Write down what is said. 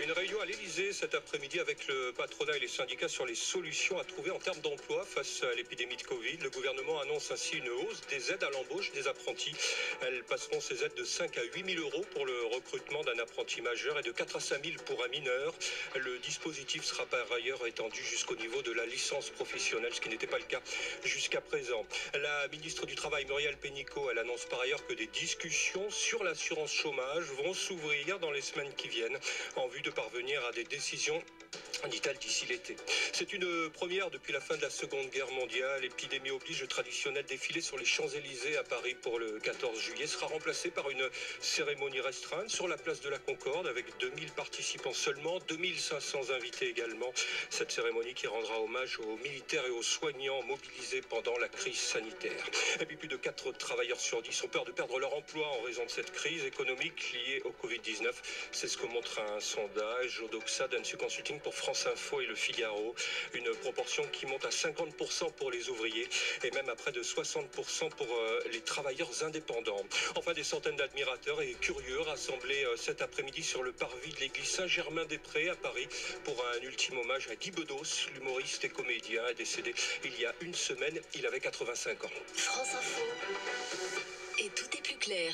Une réunion à l'Elysée cet après-midi avec le patronat et les syndicats sur les solutions à trouver en termes d'emploi face à l'épidémie de Covid. Le gouvernement annonce ainsi une hausse des aides à l'embauche des apprentis. Elles passeront ces aides de 5 à 8 000 euros pour le recrutement d'un apprenti majeur et de 4 à 5 000 pour un mineur. Le dispositif sera par ailleurs étendu jusqu'au niveau de la licence professionnelle, ce qui n'était pas le cas jusqu'à présent. La ministre du Travail, Muriel Pénicaud, elle annonce par ailleurs que des discussions sur l'assurance chômage vont s'ouvrir dans les semaines qui viennent en vue de parvenir à des décisions, dit-elle, d'ici l'été. C'est une première depuis la fin de la Seconde Guerre mondiale. L'épidémie oblige. Le traditionnel défilé sur les Champs-Élysées à Paris pour le 14 juillet sera remplacé par une cérémonie restreinte sur la place de la Concorde avec 2000 participants seulement, 2500 invités également. Cette cérémonie qui rendra hommage aux militaires et aux soignants mobilisés pendant la crise sanitaire. Et puis plus de 4 travailleurs sur 10 ont peur de perdre leur emploi en raison de cette crise économique liée au Covid-19. C'est ce que montre un sondage Odoxa d'Ansu Consulting pour France Info et Le Figaro. Une proportion qui monte à 50% pour les ouvriers et même à près de 60% pour les travailleurs indépendants. Enfin, des centaines d'admirateurs et curieux rassemblés cet après-midi sur le parvis de l'église Saint-Germain-des-Prés à Paris pour un ultime hommage à Guy Bedos, l'humoriste et comédien décédé il y a une semaine. Il avait 85 ans. France Info. Et tout est plus clair.